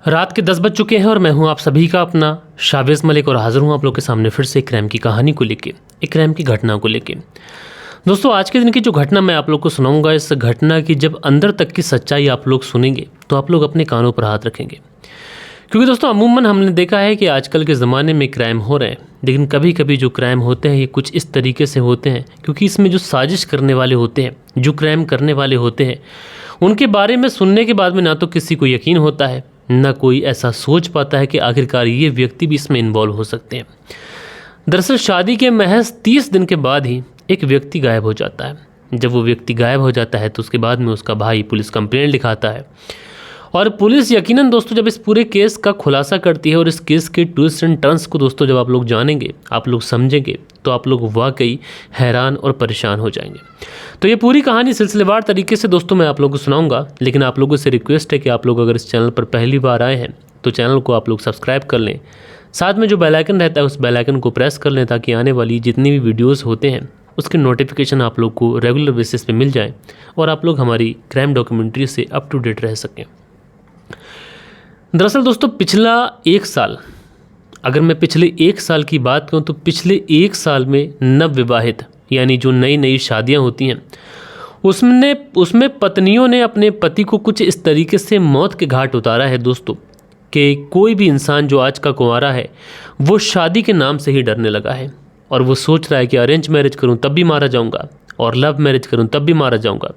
रात के 10 बज चुके हैं और मैं हूं आप सभी का अपना शावेज़ मलिक और हाजिर हूं आप लोग के सामने फिर से एक क्राइम की कहानी को लेके, एक क्राइम की घटना को लेके। दोस्तों, आज के दिन की जो घटना मैं आप लोग को सुनाऊंगा, इस घटना की जब अंदर तक की सच्चाई आप लोग सुनेंगे तो आप लोग अपने कानों पर हाथ रखेंगे। क्योंकि दोस्तों, अमूमन हमने देखा है कि आजकल के ज़माने में क्राइम हो रहे हैं, लेकिन कभी कभी जो क्राइम होते हैं ये कुछ इस तरीके से होते हैं क्योंकि इसमें जो साजिश करने वाले होते हैं, जो क्राइम करने वाले होते हैं, उनके बारे में सुनने के बाद में ना तो किसी को यकीन होता है, ना कोई ऐसा सोच पाता है कि आखिरकार ये व्यक्ति भी इसमें इन्वॉल्व हो सकते हैं। दरअसल शादी के महज 30 दिन के बाद ही एक व्यक्ति गायब हो जाता है। जब वो व्यक्ति गायब हो जाता है तो उसके बाद में उसका भाई पुलिस कंप्लेंट लिखाता है और पुलिस यकीनन दोस्तों जब इस पूरे केस का खुलासा करती है और इस केस के ट्विस्ट एंड टर्न्स को दोस्तों जब आप लोग जानेंगे, आप लोग समझेंगे, तो आप लोग वाकई हैरान और परेशान हो जाएंगे। तो ये पूरी कहानी सिलसिलेवार तरीके से दोस्तों मैं आप लोगों को सुनाऊंगा, लेकिन आप लोगों से रिक्वेस्ट है कि आप लोग अगर इस चैनल पर पहली बार आए हैं तो चैनल को आप लोग सब्सक्राइब कर लें, साथ में जो बेल आइकन रहता है उस बेल आइकन को प्रेस कर लें ताकि आने वाली जितनी भी वीडियोज़ होते हैं उसके नोटिफिकेशन आप लोग को रेगुलर बेसिस पे मिल जाए और आप लोग हमारी क्राइम डॉक्यूमेंट्री से अप टू डेट रह सकें। दरअसल दोस्तों, पिछला एक साल, अगर मैं पिछले एक साल की बात करूं तो पिछले एक साल में नवविवाहित यानी जो नई नई शादियां होती हैं उसमें पत्नियों ने अपने पति को कुछ इस तरीके से मौत के घाट उतारा है दोस्तों कि कोई भी इंसान जो आज का कुंवारा है वो शादी के नाम से ही डरने लगा है और वो सोच रहा है कि अरेंज मैरिज करूं तब भी मारा जाऊंगा और लव मैरिज करूं तब भी मारा जाऊंगा।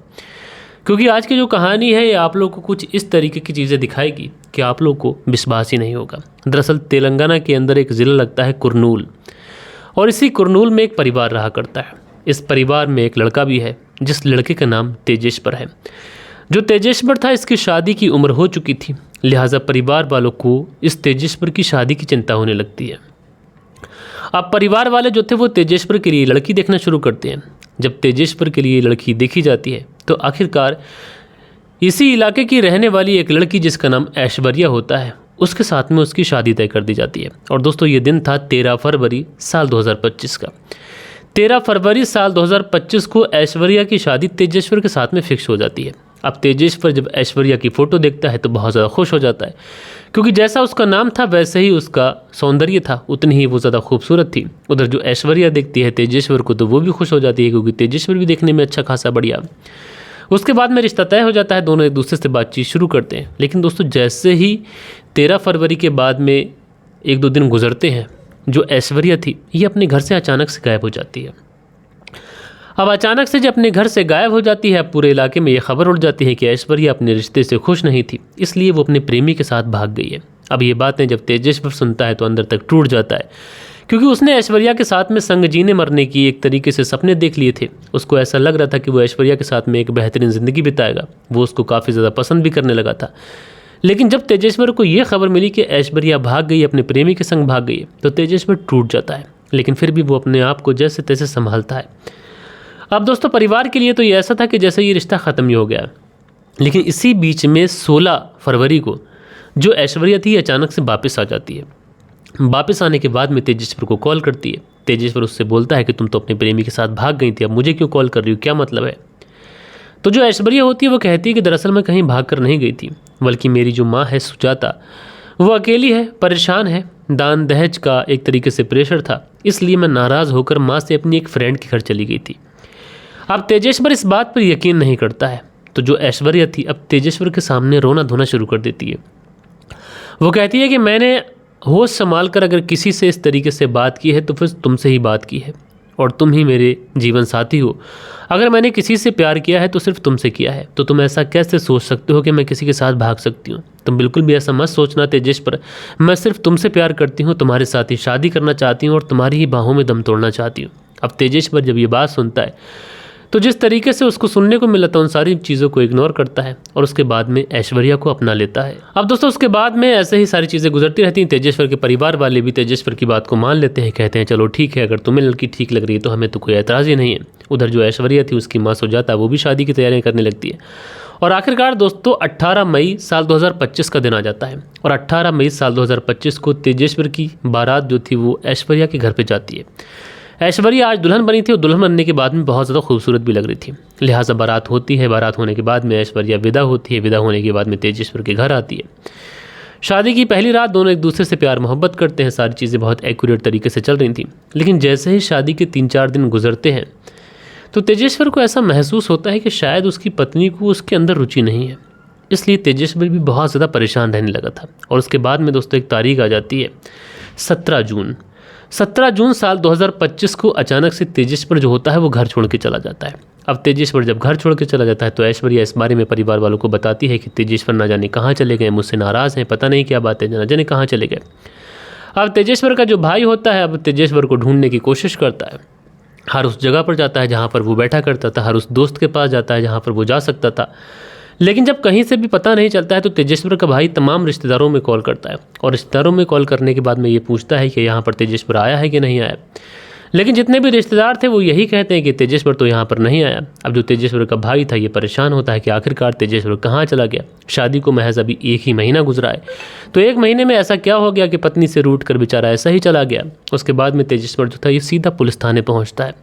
क्योंकि आज की जो कहानी है ये आप लोग को कुछ इस तरीके की चीज़ें दिखाएगी कि आप लोग को विश्वास ही नहीं होगा। दरअसल तेलंगाना के अंदर एक ज़िला लगता है कुरनूल, और इसी कुरनूल में एक परिवार रहा करता है। इस परिवार में एक लड़का भी है जिस लड़के का नाम तेजेश्वर है। जो तेजेश्वर था इसकी शादी की उम्र हो चुकी थी, लिहाजा परिवार वालों को इस तेजेश्वर की शादी की चिंता होने लगती है। अब परिवार वाले जो थे वो तेजेश्वर के लिए लड़की देखना शुरू करते हैं। जब तेजेश्वर के लिए लड़की देखी जाती है तो आखिरकार इसी इलाके की रहने वाली एक लड़की जिसका नाम ऐश्वर्या होता है उसके साथ में उसकी शादी तय कर दी जाती है। और दोस्तों, ये दिन था 13 फरवरी साल 2025 का। 13 फरवरी साल 2025 को ऐश्वर्या की शादी तेजेश्वर के साथ में फिक्स हो जाती है। अब तेजेश्वर जब ऐश्वर्या की फ़ोटो देखता है तो बहुत ज़्यादा खुश हो जाता है, क्योंकि जैसा उसका नाम था वैसे ही उसका सौंदर्य था, उतनी ही वो ज़्यादा खूबसूरत थी। उधर जो ऐश्वर्या देखती है तेजेश्वर को तो वो भी खुश हो जाती है, क्योंकि तेजेश्वर भी देखने में अच्छा खासा बढ़िया। उसके बाद में रिश्ता तय हो जाता है, दोनों एक दूसरे से बातचीत शुरू करते हैं। लेकिन दोस्तों, जैसे ही 13 फरवरी के बाद में 1-2 दिन गुजरते हैं, जो ऐश्वर्या थी ये अपने घर से अचानक से गायब हो जाती है। अब अचानक से जब अपने घर से गायब हो जाती है, पूरे इलाके में ये खबर उड़ जाती है कि ऐश्वर्या अपने रिश्ते से खुश नहीं थी, इसलिए वो अपने प्रेमी के साथ भाग गई है। अब ये बातें जब तेजेश्वर सुनता है तो अंदर तक टूट जाता है, क्योंकि उसने ऐश्वर्या के साथ में संग जीने मरने की एक तरीके से सपने देख लिए थे। उसको ऐसा लग रहा था कि वो ऐश्वर्या के साथ में एक बेहतरीन ज़िंदगी बिताएगा, वो उसको काफ़ी ज़्यादा पसंद भी करने लगा था। लेकिन जब तेजेश्वर को ये खबर मिली कि ऐश्वर्या भाग गई, अपने प्रेमी के संग भाग गई, तो तेजेश्वर टूट जाता है। लेकिन फिर भी वो अपने आप को जैसे तैसे संभालता है। अब दोस्तों, परिवार के लिए तो ये ऐसा था कि जैसे ये रिश्ता ख़त्म ही हो गया। लेकिन इसी बीच में 16 फरवरी को जो ऐश्वर्या थी अचानक से वापस आ जाती है। वापस आने के बाद में तेजेश्वर को कॉल करती है। तेजेश्वर उससे बोलता है कि तुम तो अपने प्रेमी के साथ भाग गई थी, अब मुझे क्यों कॉल कर रही हो, क्या मतलब है? तो जो ऐश्वर्या होती है वो कहती है कि दरअसल मैं कहीं भाग कर नहीं गई थी, बल्कि मेरी जो माँ है सुजाता वो अकेली है, परेशान है, दान दहेज का एक तरीके से प्रेशर था, इसलिए मैं नाराज़ होकर माँ से अपनी एक फ्रेंड के घर चली गई थी। अब तेजेश्वर इस बात पर यकीन नहीं करता है, तो जो ऐश्वर्या थी अब तेजेश्वर के सामने रोना धोना शुरू कर देती है। वो कहती है कि मैंने होश संभाल कर अगर किसी से इस तरीके से बात की है तो फिर तुमसे ही बात की है, और तुम ही मेरे जीवन साथी हो। अगर मैंने किसी से प्यार किया है तो सिर्फ तुमसे किया है, तो तुम ऐसा कैसे सोच सकते हो कि मैं किसी के साथ भाग सकती हूँ? तुम बिल्कुल भी ऐसा मत सोचना तेजेश्वर, मैं सिर्फ तुमसे प्यार करती हूँ, तुम्हारे साथ ही शादी करना चाहती हूँ और तुम्हारी ही बाहों में दम तोड़ना चाहती हूँ। अब तेजेश्वर जब ये बात सुनता है तो जिस तरीके से उसको सुनने को मिला था उन सारी चीज़ों को इग्नोर करता है और उसके बाद में ऐश्वर्या को अपना लेता है। अब दोस्तों, उसके बाद में ऐसे ही सारी चीज़ें गुजरती रहती हैं। तेजेश्वर के परिवार वाले भी तेजेश्वर की बात को मान लेते हैं, कहते हैं चलो ठीक है, अगर तुम्हें लड़की ठीक लग रही है तो हमें तो कोई एतराज़ ही नहीं है। उधर जो ऐश्वर्या थी उसकी माँ सुजाता वो भी शादी की तैयारियाँ करने लगती है। और आखिरकार दोस्तों 18 मई साल 2025 का दिन आ जाता है और 18 मई साल 2025 को तेजेश्वर की बारात जो थी वो ऐश्वर्या के घर पे जाती है। ऐश्वर्या आज दुल्हन बनी थी और दुल्हन बनने के बाद में बहुत ज़्यादा खूबसूरत भी लग रही थी। लिहाजा बारात होती है, बारात होने के बाद में ऐश्वर्या विदा होती है, विदा होने के बाद में तेजेश्वर के घर आती है। शादी की पहली रात दोनों एक दूसरे से प्यार मोहब्बत करते हैं, सारी चीज़ें बहुत एक्यूरेट तरीके से चल रही थी। लेकिन जैसे ही शादी के 3-4 दिन गुजरते हैं तो तेजेश्वर को ऐसा महसूस होता है कि शायद उसकी पत्नी को उसके अंदर रुचि नहीं है। इसलिए तेजेश्वर भी बहुत ज़्यादा परेशान रहने लगा था। और उसके बाद में दोस्तों एक तारीख आ जाती है 17 जून। 17 जून साल 2025 को अचानक से तेजेश्वर जो होता है वो घर छोड़ के चला जाता है। अब तेजेश्वर जब घर छोड़ के चला जाता है तो ऐश्वर्या इस बारे में परिवार वालों को बताती है कि तेजेश्वर ना जाने कहाँ चले गए, मुझसे नाराज़ हैं, पता नहीं क्या बात है, ना जाने कहाँ चले गए। अब तेजेश्वर का जो भाई होता है अब तेजेश्वर को ढूंढने की कोशिश करता है। हर उस जगह पर जाता है जहाँ पर वो बैठा करता था, हर उस दोस्त के पास जाता है जहाँ पर वो जा सकता था। लेकिन जब कहीं से भी पता नहीं चलता है तो तेजेश्वर का भाई तमाम रिश्तेदारों में कॉल करता है और रिश्तेदारों में कॉल करने के बाद में ये पूछता है कि यहाँ पर तेजेश्वर आया है कि नहीं आया। लेकिन जितने भी रिश्तेदार थे वो यही कहते हैं कि तेजेश्वर तो यहाँ पर नहीं आया। अब जो तेजेश्वर का भाई था ये परेशान होता है कि आखिरकार तेजेश्वर कहाँ चला गया। शादी को महज अभी 1 ही महीना गुजरा है, तो 1 महीने में ऐसा क्या हो गया कि पत्नी से रूठ कर बेचारा ऐसा ही चला गया। उसके बाद में तेजेश्वर जो था ये सीधा पुलिस थाने पहुँचता है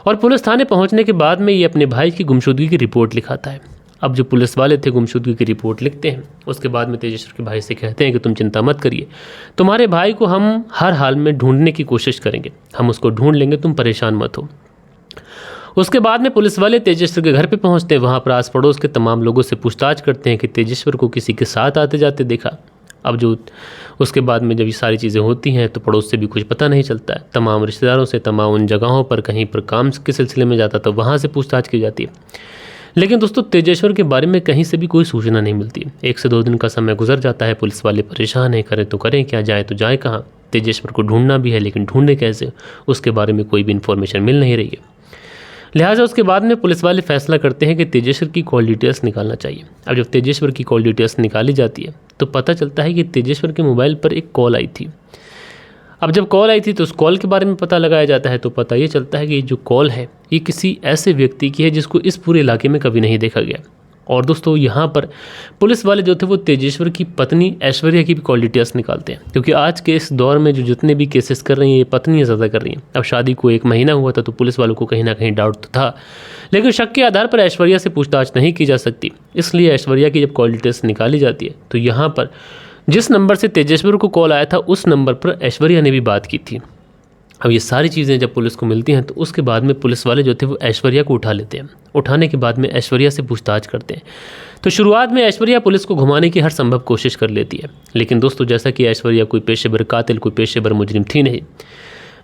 और पुलिस थाने पहुँचने के बाद में ये अपने भाई की गुमशुदगी की रिपोर्ट लिखाता है। अब जो पुलिस वाले थे गुमशुदगी की रिपोर्ट लिखते हैं। उसके बाद में तेजेश्वर के भाई से कहते हैं कि तुम चिंता मत करिए, तुम्हारे भाई को हम हर हाल में ढूंढने की कोशिश करेंगे, हम उसको ढूंढ लेंगे, तुम परेशान मत हो। उसके बाद में पुलिस वाले तेजेश्वर के घर पे पहुंचते हैं। वहाँ पर आस पड़ोस के तमाम लोगों से पूछताछ करते हैं कि तेजेश्वर को किसी के साथ आते जाते देखा। अब जो उसके बाद में जब ये सारी चीज़ें होती हैं तो पड़ोस से भी कुछ पता नहीं चलता है। तमाम रिश्तेदारों से, तमाम उन जगहों पर कहीं पर काम के सिलसिले में जाता तो वहाँ से पूछताछ की जाती है। लेकिन दोस्तों तेजेश्वर के बारे में कहीं से भी कोई सूचना नहीं मिलती। 1 से 2 दिन का समय गुजर जाता है। पुलिस वाले परेशान हैं, करें तो करें क्या, जाए तो जाए कहाँ। तेजेश्वर को ढूंढना भी है लेकिन ढूंढे कैसे, उसके बारे में कोई भी इन्फॉर्मेशन मिल नहीं रही है। लिहाजा उसके बाद में पुलिस वाले फैसला करते हैं कि तेजेश्वर की कॉल डिटेल्स निकालना चाहिए। अब जब तेजेश्वर की कॉल डिटेल्स निकाली जाती है तो पता चलता है कि तेजेश्वर के मोबाइल पर एक कॉल आई थी। अब जब कॉल आई थी तो उस कॉल के बारे में पता लगाया जाता है तो पता ये चलता है कि ये जो कॉल है ये किसी ऐसे व्यक्ति की है जिसको इस पूरे इलाके में कभी नहीं देखा गया। और दोस्तों यहाँ पर पुलिस वाले जो थे वो तेजेश्वर की पत्नी ऐश्वर्या की भी कॉल डिटेल्स निकालते हैं, क्योंकि आज के इस दौर में जो जितने भी केसेस कर रही हैं ये पत्नियाँ ज़्यादा कर रही हैं। अब शादी को 1 महीना हुआ था तो पुलिस वालों को कहीं ना कहीं डाउट तो था, लेकिन शक के आधार पर ऐश्वर्या से पूछताछ नहीं की जा सकती। इसलिए ऐश्वर्या की जब कॉल डिटेल्स निकाली जाती है तो यहाँ पर जिस नंबर से तेजेश्वर को कॉल आया था उस नंबर पर ऐश्वर्या ने भी बात की थी। अब ये सारी चीज़ें जब पुलिस को मिलती हैं तो उसके बाद में पुलिस वाले जो थे वो ऐश्वर्या को उठा लेते हैं। उठाने के बाद में ऐश्वर्या से पूछताछ करते हैं। तो शुरुआत में ऐश्वर्या पुलिस को घुमाने की हर संभव कोशिश कर लेती है, लेकिन दोस्तों जैसा कि ऐश्वर्या कोई पेशेवर कातिल, कोई पेशेवर मुजरिम थी नहीं,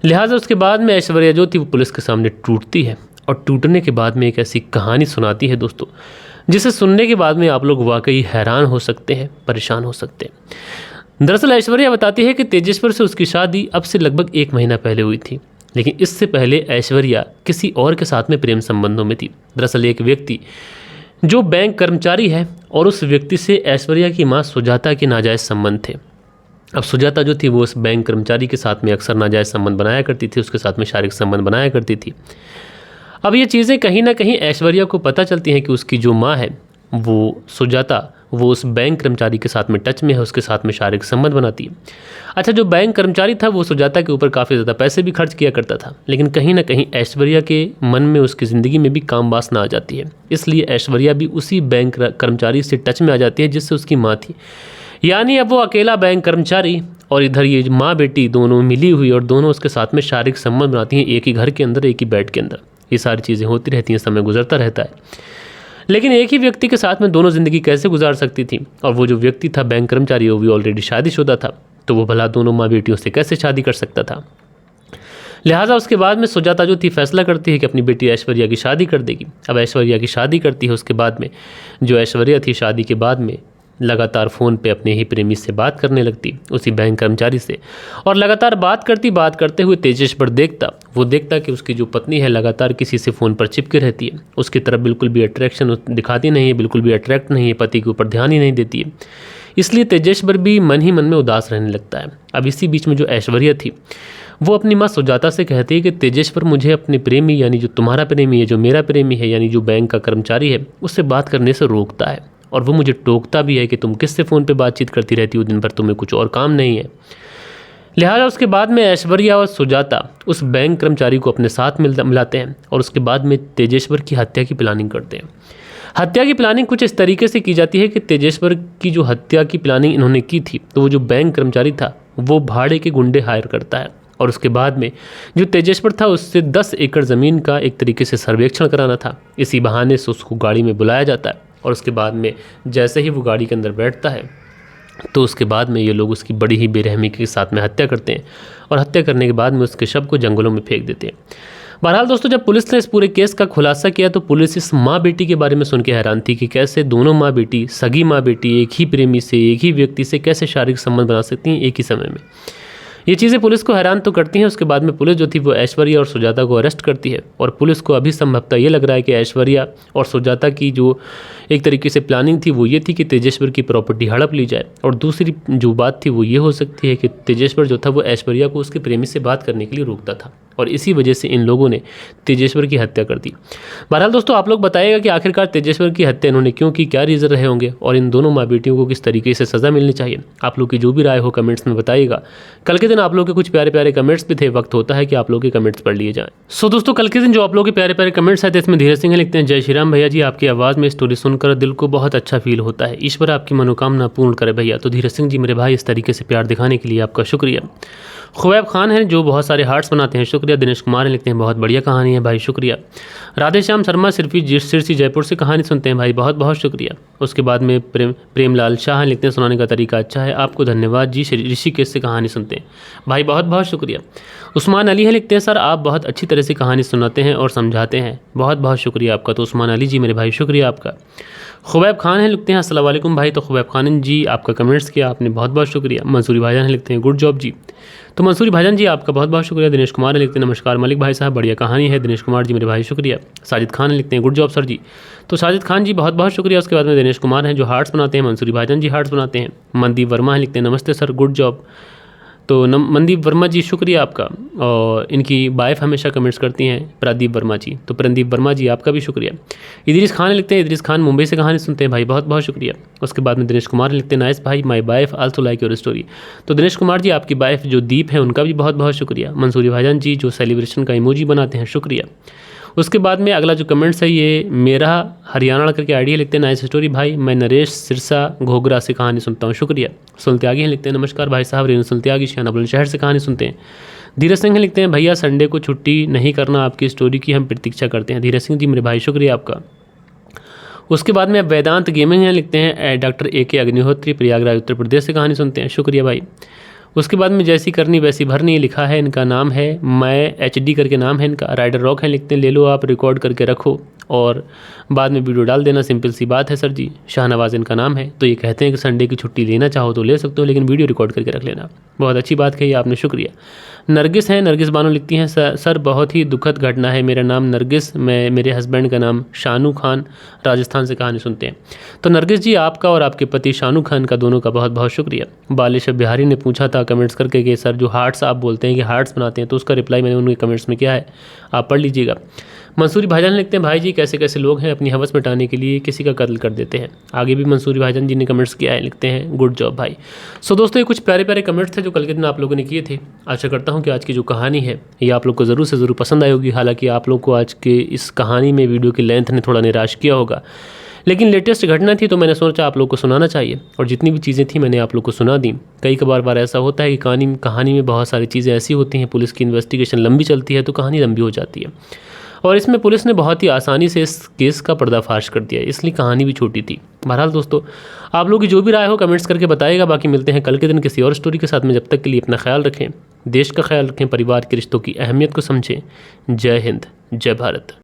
लिहाजा उसके बाद में ऐश्वर्या जो थी वो पुलिस के सामने टूटती है और टूटने के बाद में एक ऐसी कहानी सुनाती है दोस्तों जिसे सुनने के बाद में आप लोग वाकई हैरान हो सकते हैं, परेशान हो सकते हैं। दरअसल ऐश्वर्या बताती है कि तेजेश्वर से उसकी शादी अब से लगभग 1 महीना पहले हुई थी, लेकिन इससे पहले ऐश्वर्या किसी और के साथ में प्रेम संबंधों में थी। दरअसल एक व्यक्ति जो बैंक कर्मचारी है और उस व्यक्ति से ऐश्वर्या की माँ सुजाता के नाजायज़ संबंध थे। अब सुजाता जो थी वो उस बैंक कर्मचारी के साथ में अक्सर नाजायज़ संबंध बनाया करती थी, उसके साथ में शारीरिक संबंध बनाया करती थी। अब ये चीज़ें कहीं ना कहीं ऐश्वर्या को पता चलती हैं कि उसकी जो माँ है वो सुजाता, वो उस बैंक कर्मचारी के साथ में टच में है, उसके साथ में शारीरिक संबंध बनाती है। अच्छा, जो बैंक कर्मचारी था वो सुजाता के ऊपर काफ़ी ज़्यादा पैसे भी खर्च किया करता था, लेकिन कहीं ना कहीं ऐश्वर्या के मन में, उसकी ज़िंदगी में भी काम वासना आ जाती है। इसलिए ऐश्वर्या भी उसी बैंक कर्मचारी से टच में आ जाती है जिससे उसकी माँ थी। यानी अब वो अकेला बैंक कर्मचारी और इधर ये माँ बेटी दोनों मिली हुई और दोनों उसके साथ में शारीरिक संबंध बनाती हैं, एक ही घर के अंदर, एक ही बेड के अंदर। ये सारी चीज़ें होती रहती हैं, समय गुजरता रहता है, लेकिन एक ही व्यक्ति के साथ में दोनों ज़िंदगी कैसे गुजार सकती थी। और वो जो व्यक्ति था बैंक कर्मचारी, वो भी ऑलरेडी शादीशुदा था, तो वो भला दोनों माँ बेटियों से कैसे शादी कर सकता था। लिहाजा उसके बाद में सुजाता जो थी फैसला करती है कि अपनी बेटी ऐश्वर्या की शादी कर देगी। अब ऐश्वर्या की शादी करती है। उसके बाद में जो ऐश्वर्या थी शादी के बाद में लगातार फ़ोन पे अपने ही प्रेमी से बात करने लगती, उसी बैंक कर्मचारी से, और लगातार बात करते हुए तेजेश्वर वो देखता कि उसकी जो पत्नी है लगातार किसी से फ़ोन पर चिपके रहती है, उसकी तरफ बिल्कुल भी अट्रैक्शन दिखाती नहीं है, बिल्कुल भी अट्रैक्ट नहीं है, पति के ऊपर ध्यान ही नहीं देती है। इसलिए तेजेश्वर भी मन ही मन में उदास रहने लगता है। अब इसी बीच में जो ऐश्वर्या थी वो अपनी माँ सुजाता से कहती है कि तेजेश्वर मुझे अपने प्रेमी, यानी जो तुम्हारा प्रेमी है, जो मेरा प्रेमी है, यानी जो बैंक का कर्मचारी है, उससे बात करने से रोकता है और वो मुझे टोकता भी है कि तुम किससे फ़ोन पे बातचीत करती रहती हो दिन भर, तुम्हें कुछ और काम नहीं है। लिहाजा उसके बाद में ऐश्वर्या और सुजाता उस बैंक कर्मचारी को अपने साथ मिलाते हैं और उसके बाद में तेजेश्वर की हत्या की प्लानिंग करते हैं। हत्या की प्लानिंग कुछ इस तरीके से की जाती है कि तेजेश्वर की जो हत्या की प्लानिंग इन्होंने की थी, तो वो जो बैंक कर्मचारी था वो भाड़े के गुंडे हायर करता है और उसके बाद में जो तेजेश्वर था उससे 10 एकड़ ज़मीन का एक तरीके से सर्वेक्षण कराना था। इसी बहाने से उसको गाड़ी में बुलाया जाता है और उसके बाद में जैसे ही वो गाड़ी के अंदर बैठता है तो उसके बाद में ये लोग उसकी बड़ी ही बेरहमी के साथ में हत्या करते हैं और हत्या करने के बाद में उसके शव को जंगलों में फेंक देते हैं। बहरहाल दोस्तों, जब पुलिस ने इस पूरे केस का खुलासा किया तो पुलिस इस माँ बेटी के बारे में सुन के हैरान थी कि कैसे दोनों माँ बेटी, सगी माँ बेटी, एक ही प्रेमी से, एक ही व्यक्ति से कैसे शारीरिक संबंध बना सकती हैं एक ही समय में। ये चीज़ें पुलिस को हैरान तो करती हैं। उसके बाद में पुलिस जो थी वो ऐश्वर्या और सुजाता को अरेस्ट करती है और पुलिस को अभी संभवतः ये लग रहा है कि ऐश्वर्या और सुजाता की जो एक तरीके से प्लानिंग थी वो ये थी कि तेजेश्वर की प्रॉपर्टी हड़प ली जाए और दूसरी जो बात थी वो ये हो सकती है कि तेजेश्वर जो था वो ऐश्वर्या को उसके प्रेमी से बात करने के लिए रोकता था और इसी वजह से इन लोगों ने तेजेश्वर की हत्या कर दी। बहरहाल दोस्तों, आप लोग बताइएगा कि आखिरकार तेजेश्वर की हत्या इन्होंने क्यों की, क्या रीज़न रहे होंगे और इन दोनों माँ बेटियों को किस तरीके से सज़ा मिलनी चाहिए। आप लोग की जो भी राय हो कमेंट्स में बताइएगा। कल के दिन आप लोग के कुछ प्यारे प्यारे कमेंट्स भी थे, वक्त होता है कि आप लोग के कमेंट्स पढ़ लिए जाएं। सो दोस्तों, कल के दिन जो आप लोग के प्यारे प्यारे कमेंट्स आए थे इसमें धीरज सिंह लिखते हैं, जय श्री राम भैया जी, आपकी आवाज़ में स्टोरी सुनकर दिल को बहुत अच्छा फील होता है। ईश्वर आपकी मनोकामना पूर्ण करे भैया। तो धीरज सिंह जी मेरे भाई, इस तरीके से प्यार दिखाने के लिए आपका शुक्रिया। खुवैब खान हैं जो बहुत सारे हार्ट्स बनाते हैं, शुक्रिया। दिनेश कुमार लिखते हैं, बहुत बढ़िया कहानी है भाई, शुक्रिया। राधेश्याम शर्मा सिरसी जयपुर से कहानी सुनते हैं भाई, बहुत बहुत शुक्रिया। उसके बाद में प्रेमलाल शाह लिखते हैं, सुनाने का तरीका अच्छा है, आपको धन्यवाद जी। ऋषिकेश से कहानी सुनते हैं भाई, बहुत बहुत शुक्रिया। उस्मान अली हैं लिखते हैं, सर आप बहुत अच्छी तरह से कहानी सुनाते हैं और समझाते हैं, बहुत बहुत शुक्रिया आपका। तो उस्मान अली जी मेरे भाई, शुक्रिया आपका। खुवैब खान हैं लिखते हैं, अस्सलाम वालेकुम भाई। तो खुवैब खान जी आपका कमेंट्स किया आपने, बहुत बहुत शुक्रिया। मंसूरी भाईजान लिखते हैं, गुड जॉब जी। तो मंसूरी भाईजान जी आपका बहुत बहुत शुक्रिया। दिनेश कुमार लिखते हैं, नमस्कार मलिक भाई साहब, बढ़िया कहानी है। दिनेश कुमार जी मेरे भाई, शुक्रिया। साजिद खान लिखते हैं, गुड जॉब सर जी। तो साजिद खान जी बहुत बहुत शुक्रिया। उसके बाद में दिनेश कुमार हैं जो हार्ट्स बनाते हैं, मंसूरी भाईजान जी हार्ट्स बनाते हैं। मनदीप वर्मा लिखते हैं, नमस्ते सर, गुड जॉब। तो मनदीप वर्मा जी शुक्रिया आपका। और इनकी वाइफ हमेशा कमेंट्स करती हैं, प्रदीप वर्मा जी। तो प्रदीप वर्मा जी आपका भी शुक्रिया। इदरीस खान लिखते हैं, इदरीस खान मुंबई से कहानी सुनते हैं भाई, बहुत बहुत शुक्रिया। उसके बाद में दिनेश कुमार लिखते हैं, नाइस भाई, my wife also like your story. तो दिनेश कुमार जी आपकी वाइफ जो दीप है उनका भी बहुत बहुत शुक्रिया। मंसूरी भाईजान जी जो सेलिब्रेशन का इमोजी बनाते हैं, शुक्रिया। उसके बाद में अगला जो कमेंट्स है ये मेरा हरियाणा करके आइडिया लिखते हैं, नाइस स्टोरी भाई, मैं नरेश सिरसा घोगरा से कहानी सुनता हूँ, शुक्रिया। सुल्त्यागी हैं लिखते हैं, नमस्कार भाई साहब, रेणु सुल्त्यागी शियाना बुलंदशहर से कहानी सुनते हैं। धीरज सिंह लिखते हैं, भैया संडे को छुट्टी नहीं करना, आपकी स्टोरी की हम प्रतीक्षा करते हैं। धीरज सिंह जी मेरे भाई, शुक्रिया आपका। उसके बाद में वेदांत गेमिंग हैं लिखते हैं, डॉक्टर AK अग्निहोत्री प्रयागराज उत्तर प्रदेश से कहानी सुनते हैं, शुक्रिया भाई। उसके बाद में जैसी करनी वैसी भरनी लिखा है, इनका नाम है मैं HD करके नाम है इनका। राइडर रॉक है लिखते हैं, ले लो आप रिकॉर्ड करके रखो और बाद में वीडियो डाल देना, सिंपल सी बात है सर जी। शाहनवाज इनका नाम है। तो ये कहते हैं कि संडे की छुट्टी लेना चाहो तो ले सकते हो, लेकिन वीडियो रिकॉर्ड करके रख लेना। बहुत अच्छी बात कही आपने, शुक्रिया। नरगिस हैं, नरगिस बानो लिखती हैं, सर बहुत ही दुखद घटना है, मेरा नाम नरगिस, मैं मेरे हस्बैंड का नाम शानू खान, राजस्थान से कहानी सुनते हैं। तो नरगिस जी आपका और आपके पति शानू खान का दोनों का बहुत बहुत शुक्रिया। बालिश बिहारी ने पूछा था कमेंट्स करके कि सर जो हार्ट्स आप बोलते हैं कि हार्ट्स बनाते हैं, तो उसका रिप्लाई मैंने उनके कमेंट्स में किया है, आप पढ़ लीजिएगा। मंसूरी भाईजान लिखते हैं, भाई जी कैसे कैसे लोग हैं अपनी हवस मिटाने के लिए किसी का कत्ल कर देते हैं। आगे भी मंसूरी भाईजान जी ने कमेंट्स किया है, लिखते हैं गुड जॉब भाई। सो दोस्तों, ये कुछ प्यारे प्यारे कमेंट्स थे जो कल के दिन आप लोगों ने किए थे। आशा करता हूँ कि आज की जो कहानी है ये आप लोग को ज़रूर से ज़रूर पसंद आई होगी। हालांकि आप लोग को आज के इस कहानी में वीडियो की लेंथ ने थोड़ा निराश किया होगा, लेकिन लेटेस्ट घटना थी तो मैंने सोचा आप लोग को सुनाना चाहिए और जितनी भी चीज़ें थी मैंने आप लोग को सुना दी। कई बार ऐसा होता है कि कहानी में बहुत सारी चीज़ें ऐसी होती हैं, पुलिस की इन्वेस्टिगेशन लंबी चलती है तो कहानी लंबी हो जाती है, और इसमें पुलिस ने बहुत ही आसानी से इस केस का पर्दाफाश कर दिया, इसलिए कहानी भी छोटी थी। बहरहाल दोस्तों, आप लोग की जो भी राय हो कमेंट्स करके बताइएगा। बाकी मिलते हैं कल के दिन किसी और स्टोरी के साथ में। जब तक के लिए अपना ख्याल रखें, देश का ख्याल रखें, परिवार के रिश्तों की अहमियत को समझें। जय हिंद, जय भारत।